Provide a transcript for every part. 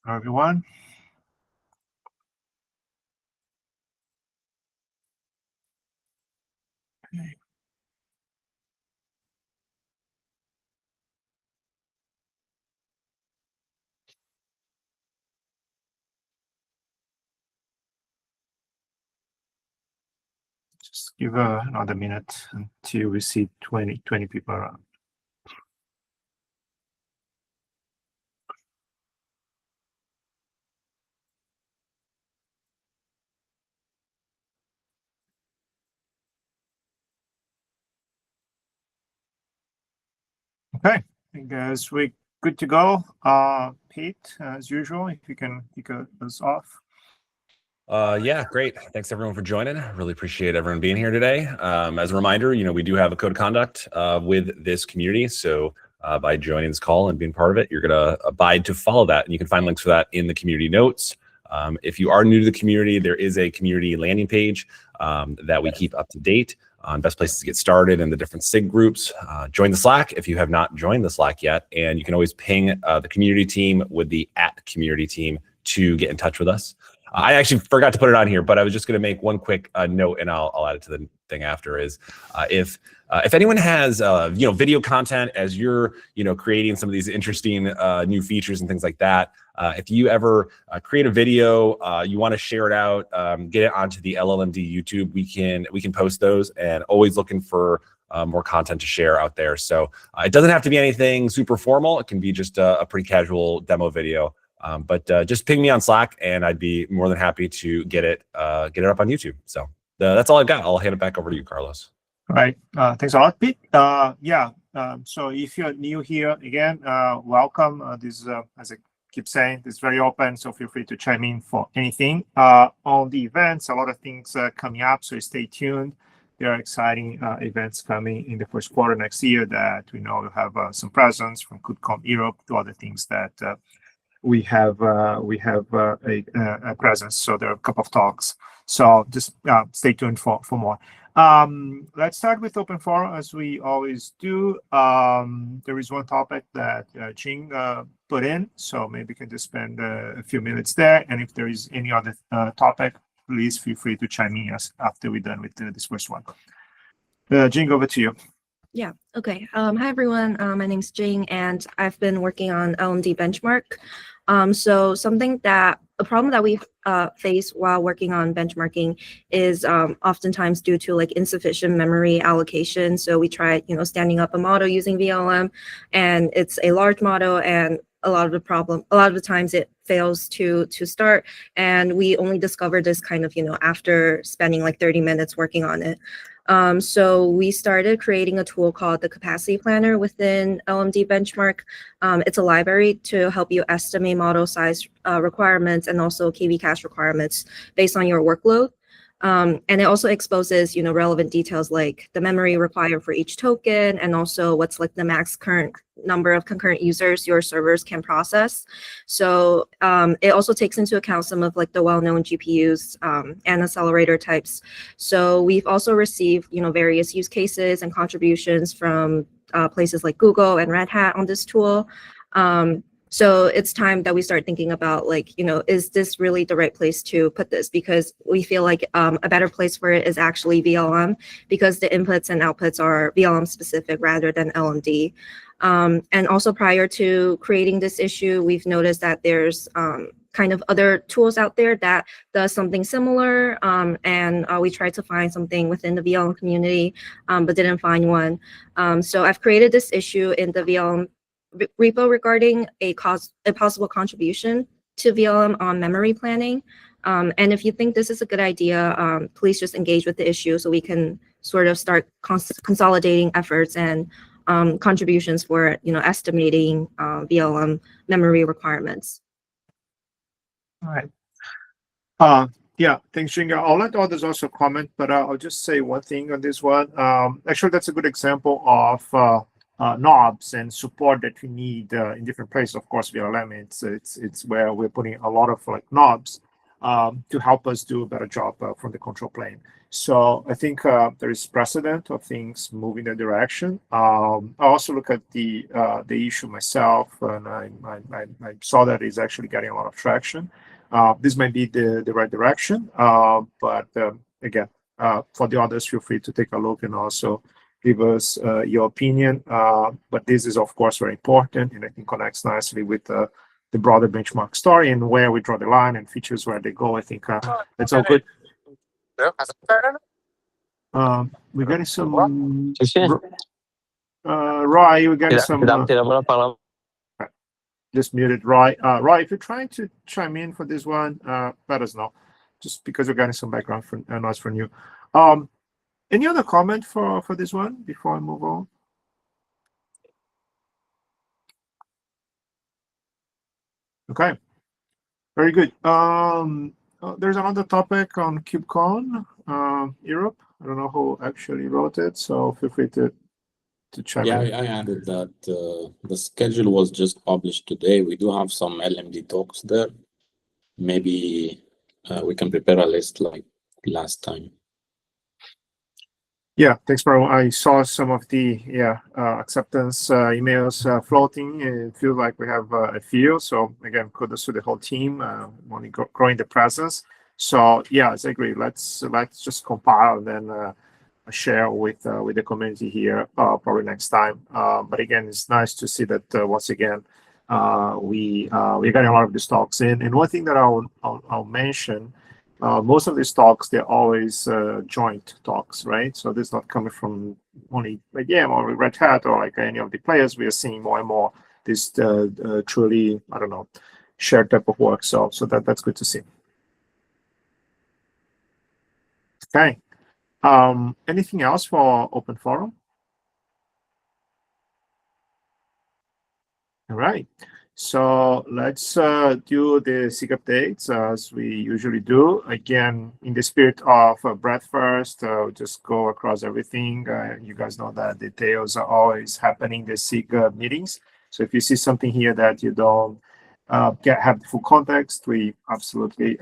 Hello, everyone. Okay. Just give another minute until we see 20 people around. Okay, I think guys, we're good to go. Pete, as usual, if you can kick us off. Yeah, great. Thanks everyone for joining. Really appreciate everyone being here today. As a reminder, we do have a code of conduct with this community. So by joining this call and being part of it, you're gonna abide to follow that. And you can find links for that in the community notes. If you are new to the community, there is a community landing page that we keep up to date on best places to get started and the different SIG groups. Join the Slack if you have not joined the Slack yet. And you can always ping the community team with the @community team to get in touch with us. I actually forgot to put it on here, but I was just going to make one quick note, and I'll add it to the thing after. Is if anyone has video content as you're creating some of these interesting new features and things like that, if you ever create a video, you want to share it out, get it onto the llm-d YouTube, we can post those, and always looking for more content to share out there. So it doesn't have to be anything super formal. It can be just a pretty casual demo video. But just ping me on Slack, and I'd be more than happy to get it up on YouTube. So that's all I've got. I'll hand it back over to you, Carlos. All right. Thanks a lot, Pete. So if you're new here, again, welcome. This as I keep saying, this is very open, so feel free to chime in for anything. On the events, a lot of things coming up, so stay tuned. There are exciting events coming in the first quarter next year that we know will have some presence from KubeCon Europe to other things that we have a presence. So there are a couple of talks. So just stay tuned for more. Let's start with open forum as we always do. There is one topic that Jing put in, so maybe we can just spend a few minutes there. And if there is any other topic, please feel free to chime in after we're done with this first one. Jing, over to you. Yeah, okay. Hi, everyone. My name's Jing, and I've been working on llm-d benchmark. So a problem that we face while working on benchmarking is oftentimes due to insufficient memory allocation. So we tried, standing up a model using VLM, and it's a large model, and a lot of the times it fails to start, and we only discovered this kind of, after spending 30 minutes working on it. So we started creating a tool called the Capacity Planner within llm-d benchmark. It's a library to help you estimate model size requirements and also KV cache requirements based on your workload. And it also exposes, relevant details like the memory required for each token, and also what's the max current number of concurrent users your servers can process. So it also takes into account some of the well-known GPUs and accelerator types. So we've also received, various use cases and contributions from places like Google and Red Hat on this tool. So it's time that we start thinking about is this really the right place to put this? Because we feel like a better place for it is actually VLM, because the inputs and outputs are VLM specific rather than llm-d. And also prior to creating this issue, we've noticed that there's kind of other tools out there that does something similar. And we tried to find something within the VLM community, but didn't find one. So I've created this issue in the VLM repo regarding a possible contribution to VLM on memory planning. And if you think this is a good idea, please just engage with the issue so we can sort of start consolidating efforts and contributions for estimating VLM memory requirements. All right. Yeah, thanks, Jing. I'll let others also comment, but I'll just say one thing on this one. Actually, that's a good example of knobs and support that we need in different places. Of course, VLM, it's where we're putting a lot of knobs to help us do a better job from the control plane. So I think there is precedent of things moving that direction. I also look at the issue myself, and I saw that it's actually getting a lot of traction. This might be the right direction, but again, for the others, feel free to take a look and also give us your opinion. But this is, of course, very important, and I think connects nicely with the broader benchmark story and where we draw the line and features where they go. I think that's all good. We're getting some. Roy, we're getting some. Just muted Roy. Roy, if you're trying to chime in for this one, let us know. Just because we're getting some background noise from you. Any other comment for this one before I move on? Okay, very good. There's another topic on KubeCon Europe. I don't know who actually wrote it, so feel free to chime in. I added that the schedule was just published today. We do have some llm-d talks there. Maybe we can prepare a list like last time. Yeah, thanks, bro. I saw some of the acceptance emails floating. It feels like we have a few. So again, kudos to the whole team, only growing the presence. So yes, I agree. Let's just compile and then share with the community here probably next time. But again, it's nice to see that once again we're getting a lot of these talks in. And one thing that I'll mention. Most of these talks, they're always joint talks, right? So this is not coming from only IBM or Red Hat or like any of the players. We are seeing more and more this truly, I don't know, shared type of work. So that's good to see. Okay. Anything else for Open Forum? All right. So let's do the SIG updates as we usually do. Again, in the spirit of breadth first, just go across everything. You guys know that details are always happening in the SIG meetings. So if you see something here that you don't have the full context, we absolutely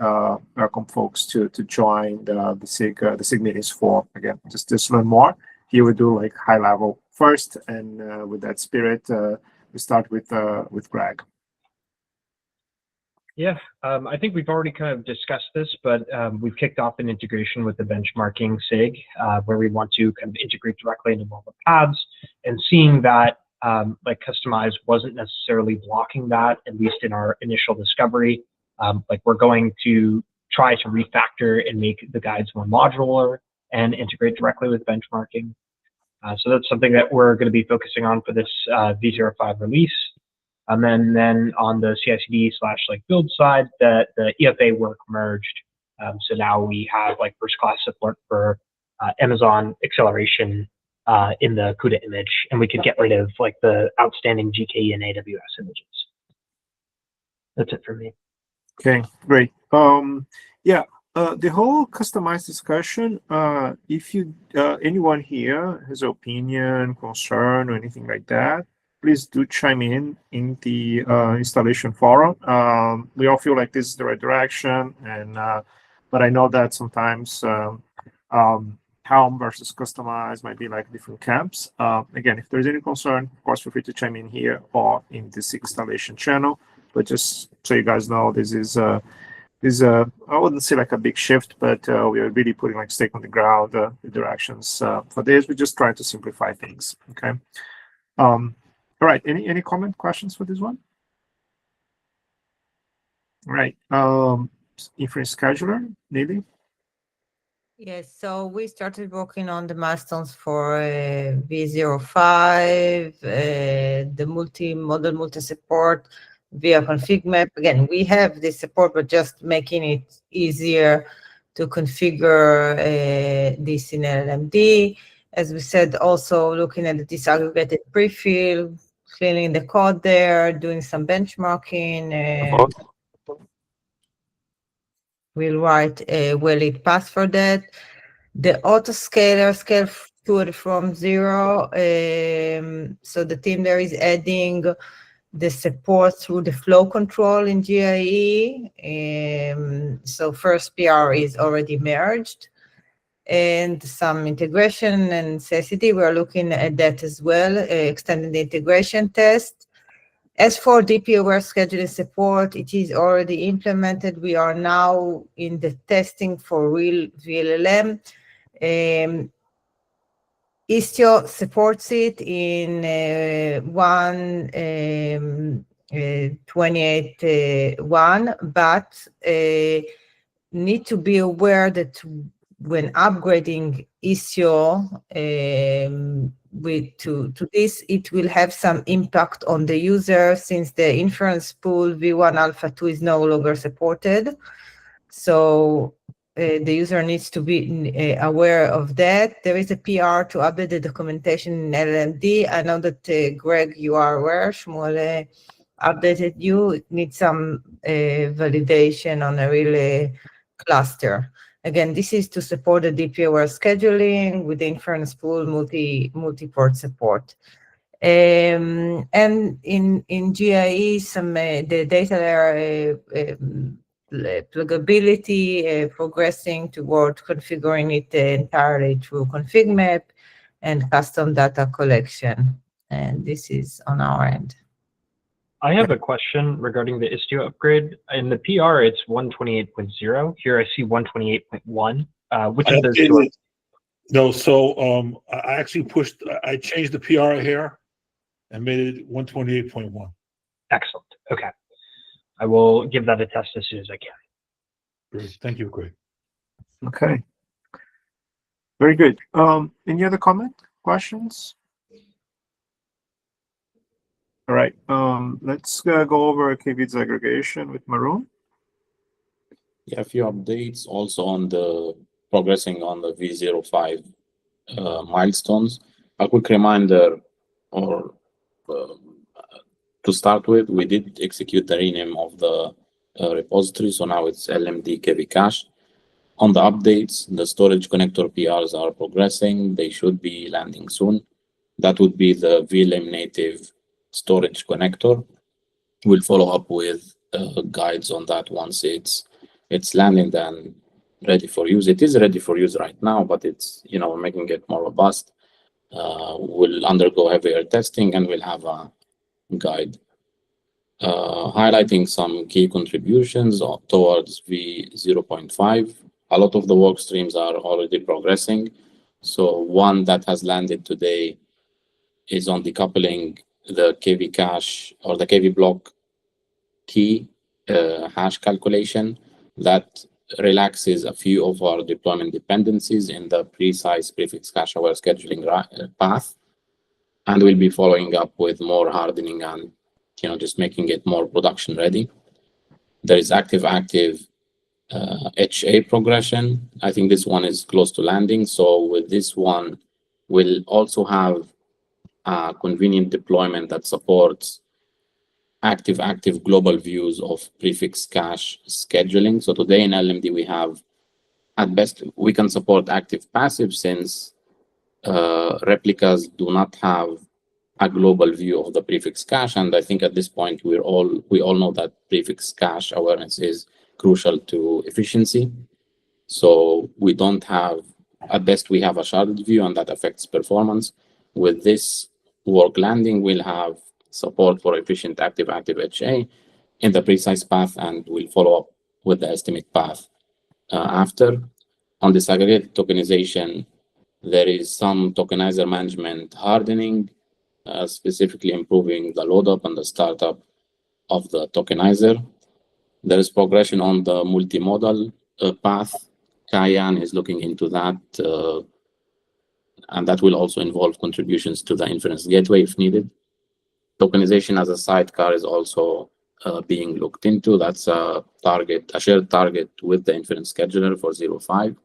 welcome folks to join the SIG meetings for, again, just learn more. Here we do like high level first, and with that spirit, we start with Greg. Yeah, I think we've already kind of discussed this, but we've kicked off an integration with the benchmarking SIG, where we want to kind of integrate directly into all the paths, and seeing that like Kustomize wasn't necessarily blocking that, at least in our initial discovery. Like we're going to try to refactor and make the guides more modular and integrate directly with benchmarking. So that's something that we're going to be focusing on for this V05 release. And then on the CI/CD / like build side, the EFA work merged. So now we have like first class support for Amazon acceleration in the CUDA image, and we could get rid of like the outstanding GKE and AWS images. That's it for me. Okay, great. The whole customized discussion, if you anyone here has opinion, concern, or anything like that, please do chime in the installation forum. We all feel like this is the right direction, and but I know that sometimes Helm versus Kustomize might be like different camps. Again, if there's any concern, of course, feel free to chime in here or in this installation channel. But just so you guys know, this is I wouldn't say like a big shift, but we are really putting like stake on the ground, the directions for this. We're just trying to simplify things. Okay. All right. Any comment, questions for this one? All right. Inference scheduler, Neely. Yes, so we started working on the milestones for V05, the multi-model multi-support via config map. Again, we have this support, but just making it easier to configure this in llm-d. As we said, also looking at the disaggregated prefill, cleaning the code there, doing some benchmarking. We'll write a well-lit path for that. The autoscaler scale to it from 0. So the team there is adding the support through the flow control in GIE. So first PR is already merged. and some integration and necessity. We're looking at that as well, extending the integration test. As for DP-aware scheduling support, it is already implemented. We are now in the testing for real VLLM. Istio supports it in 1.28.1, but need to be aware that when upgrading Istio to this, it will have some impact on the user since the inference pool v1 alpha 2 is no longer supported. So the user needs to be aware of that. There is a PR to update the documentation in llm-d. I know that Greg, you are aware, Shmuel updated you. It needs some validation on a real cluster. Again, this is to support the DP-aware scheduling with the inference pool multi-port support. And in GIE, some the data layer pluggability, progressing toward configuring it entirely through config map and custom data collection. And this is on our end. I have a question regarding the Istio upgrade. In the PR, it's 128.0. Here I see 128.1. Which of those two? No, so I actually I changed the PR here and made it 128.1. Excellent. Okay. I will give that a test as soon as I can. Great. Thank you, Greg. Okay. Very good. Any other questions? All right. Let's go over KV disaggregation with Maroon. Yeah, a few updates also on the progressing on the V05 milestones. A quick reminder, or to start with, we did execute the rename of the repository, so now it's llm-d KV cache. On the updates, the storage connector PRs are progressing. They should be landing soon. That would be the VLM native storage connector. We'll follow up with guides on that once it's landing and ready for use. It is ready for use right now, but it's making it more robust. We'll undergo heavier testing and we'll have a guide highlighting some key contributions towards V0.5. A lot of the work streams are already progressing. So one that has landed today is on decoupling the KV cache or the KV block key hash calculation that relaxes a few of our deployment dependencies in the precise prefix cache aware scheduling path. And we'll be following up with more hardening and just making it more production ready. There is active HA progression. I think this one is close to landing. So with this one, we'll also have a convenient deployment that supports active global views of prefix cache scheduling. So today in llm-d we have, at best, we can support active passive since replicas do not have a global view of the prefix cache. And I think at this point we all know that prefix cache awareness is crucial to efficiency. So we don't have, at best we have a sharded view, and that affects performance. With this work landing, we'll have support for efficient active HA in the precise path, and we'll follow up with the estimate path after. On disaggregated tokenization, there is some tokenizer management hardening, specifically improving the load up and the startup of the tokenizer. There is progression on the multimodal path. Kayan is looking into that, and that will also involve contributions to the inference gateway if needed. Tokenization as a sidecar is also being looked into. That's a shared target with the inference scheduler for 05.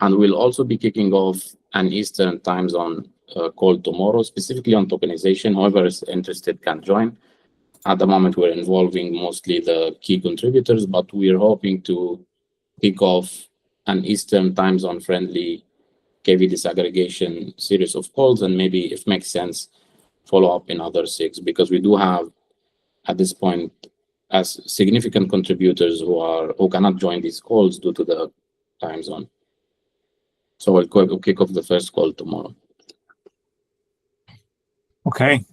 And we'll also be kicking off an Eastern time zone call tomorrow, specifically on tokenization. Whoever is interested can join. At the moment, we're involving mostly the key contributors, but we're hoping to kick off an Eastern time zone friendly KV disaggregation series of calls, and maybe, if makes sense, follow up in other SIGs, because we do have, at this point, as significant contributors who cannot join these calls due to the time zone. So we'll kick off the first call tomorrow. Okay.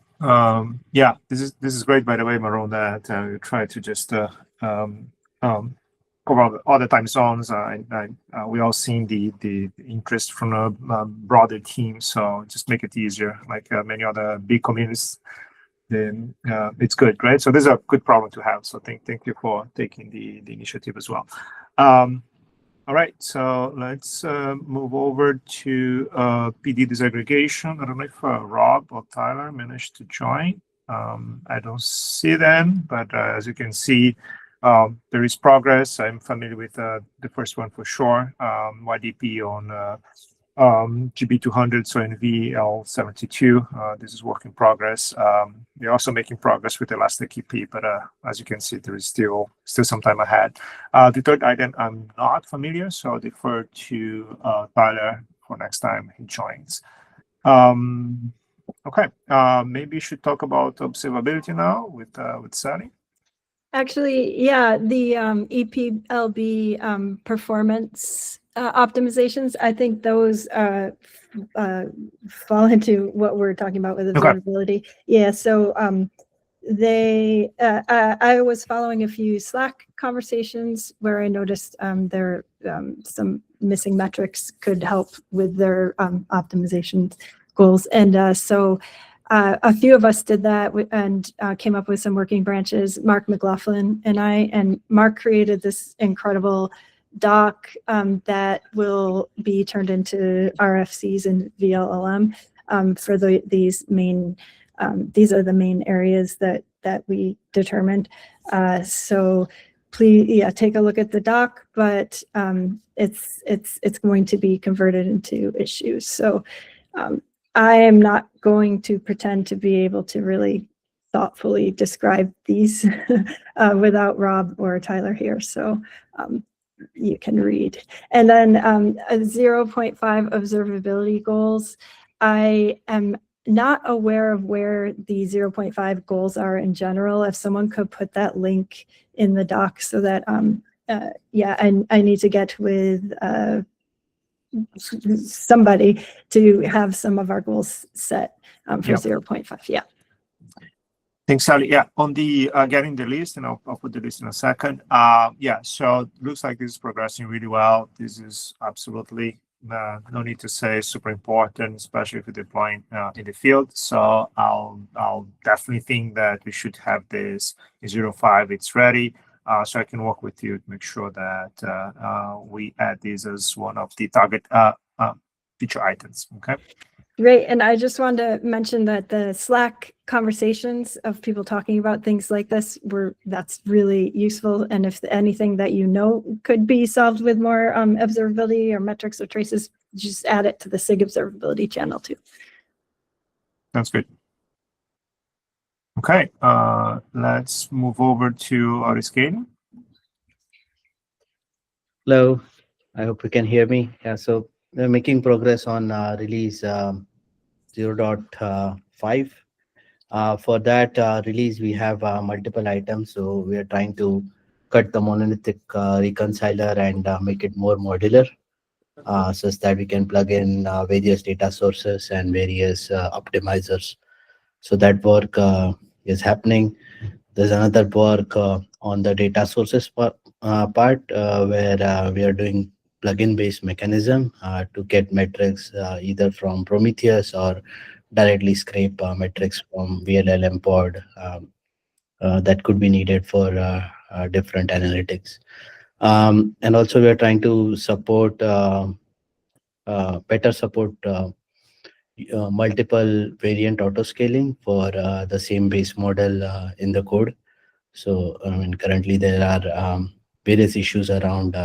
Yeah, this is great, by the way, Maron, that you try to just cover all the time zones. We all seen the interest from a broader team, so just make it easier. Like many other big communities, then it's good, right? So this is a good problem to have. So thank you for taking the initiative as well. All right, so let's move over to PD disaggregation. I don't know if Rob or Tyler managed to join. I don't see them, but as you can see, there is progress. I'm familiar with the first one for sure. YDP on GB200, so NVL72. This is work in progress. We're also making progress with Elastic EP, but as you can see, there is still some time ahead. The third item I'm not familiar, so I'll defer to Tyler for next time he joins. Okay, maybe you should talk about observability now with Sally. Actually, yeah, the EPLB performance optimizations, I think those fall into what we're talking about with observability. Okay. Yeah, so I was following a few Slack conversations where I noticed there some missing metrics could help with their optimization goals. And so a few of us did that and came up with some working branches, Mark McLaughlin and Mark created this incredible doc that will be turned into RFCs and VLLM for these are the main areas that we determined. So please, yeah, take a look at the doc, but it's going to be converted into issues. So I am not going to pretend to be able to really thoughtfully describe these without Rob or Tyler here. So you can read. And then 0.5 observability goals. I am not aware of where the 0.5 goals are in general. If someone could put that link in the doc so that, yeah, I need to get with somebody to have some of our goals set for 0.5. Yeah. Thanks, Sally. Yeah, on the getting the list, and I'll put the list in a second. Yeah, so it looks like this is progressing really well. This is absolutely no need to say super important, especially if you're deploying in the field. So I'll definitely think that we should have this in 0.5. It's ready. So I can work with you to make sure that we add this as one of the target feature items. Okay. Great. And I just wanted to mention that the Slack conversations of people talking about things like this that's really useful. And if anything that you know could be solved with more observability or metrics or traces, just add it to the SIG observability channel too. That's good. Okay, let's move over to Auriscaling. Hello, I hope you can hear me. Yeah, so we're making progress on release 0.5. For that release, we have multiple items. So we are trying to cut the monolithic reconciler and make it more modular, so that we can plug in various data sources and various optimizers. So that work is happening. There's another work on the data sources part where we are doing plugin based mechanism to get metrics either from Prometheus or directly scrape metrics from VLLM pod that could be needed for different analytics. And also we are trying to support better support multiple variant autoscaling for the same base model in the code. So I mean, currently there are various issues around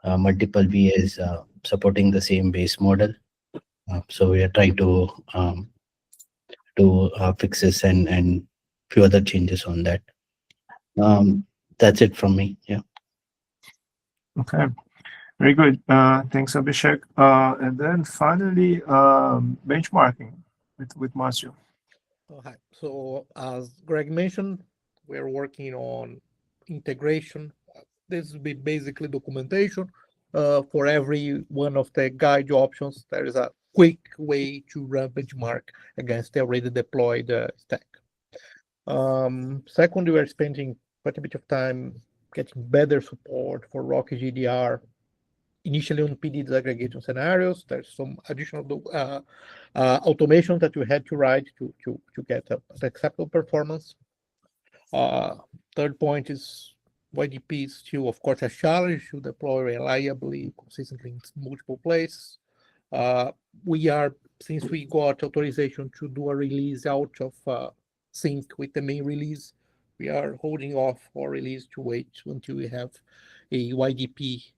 multiple VAs supporting the same base model. So we are trying to fix this and few other changes on that. That's it from me. Yeah. Okay. Very good. Thanks, Abhishek. And then finally, benchmarking with Marcio. Oh, hi. So as Greg mentioned, we're working on integration. This will be basically documentation, for every one of the guide options, there is a quick way to run benchmark against the already deployed stack. Second, we are spending quite a bit of time getting better support for Rocky GDR, initially on PD disaggregation scenarios. There's some additional automation that we had to write to get an acceptable performance. Third point is YDP is still, of course, a challenge to deploy reliably, consistently in multiple places. Since we got authorization to do a release out of sync with the main release, we are holding off for release to wait until we have a YDP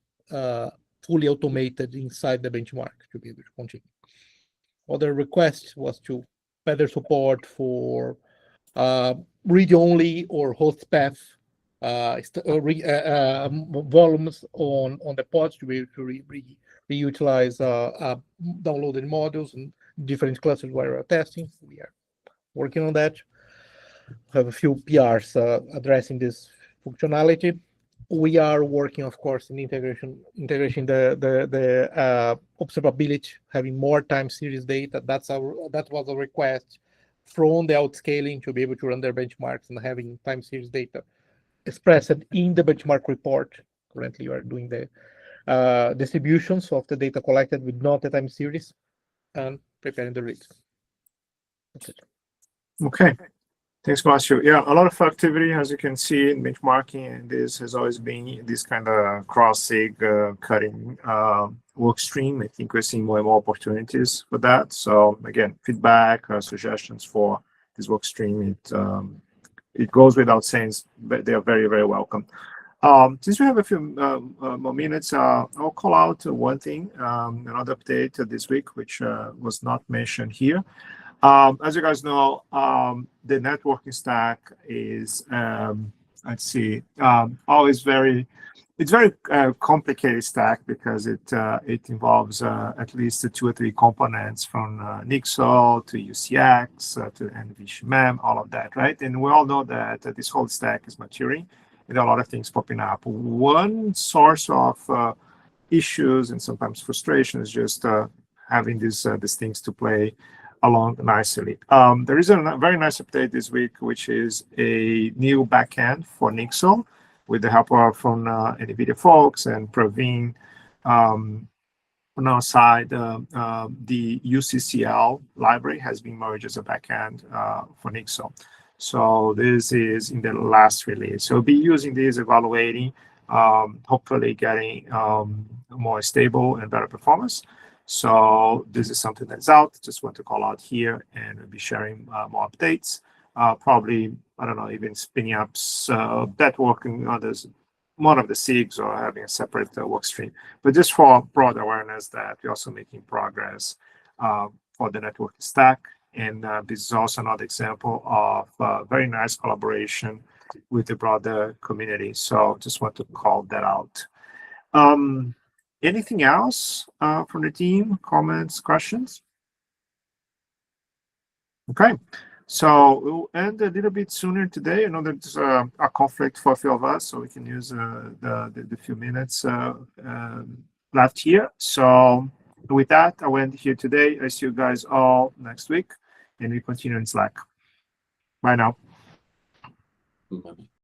fully automated inside the benchmark to be able to continue. Other request was to better support for read-only or host path volumes on the pods to be able to reutilize downloaded modules and different clusters where we're testing. We are working on that. We have a few PRs addressing this functionality. We are working, of course, in integrating the observability, having more time series data. That was a request from the outscaling to be able to run their benchmarks and having time series data expressed in the benchmark report. Currently, we are doing the distributions of the data collected with not the time series and preparing the reads. That's it. Okay. Thanks, Marcio. Yeah, a lot of activity, as you can see in benchmarking, and this has always been this kind of cross-sig cutting work stream. I think we're seeing more and more opportunities for that. So again, feedback, suggestions for this work stream, it goes without saying, but they are very, very welcome. Since we have a few more minutes, I'll call out one thing, another update this week, which was not mentioned here. As you guys know, the networking stack is, let's see, always it's very complicated stack because it involves at least 2 or 3 components from NIXL to UCX to NVMe, all of that, right? And we all know that this whole stack is maturing and a lot of things popping up. One source of issues and sometimes frustration is just having these things to play along nicely. There is a very nice update this week, which is a new backend for NIXL with the help from NVIDIA folks and Praveen on our side. The UCCL library has been merged as a backend for NIXL. So this is in the last release. So we'll be using this, evaluating, hopefully getting more stable and better performance. So this is something that's out. Just want to call out here, and we'll be sharing more updates. Probably, I don't know, even spinning up that working on one of the SIGs or having a separate work stream. But just for broad awareness that we're also making progress for the network stack. And this is also another example of very nice collaboration with the broader community. So just want to call that out. Anything else from the team? Comments, questions? Okay, so we'll end a little bit sooner today. I know there's a conflict for a few of us, so we can use the few minutes left here. So with that, I will end here today. I see you guys all next week, and we continue in Slack. Bye now. Bye.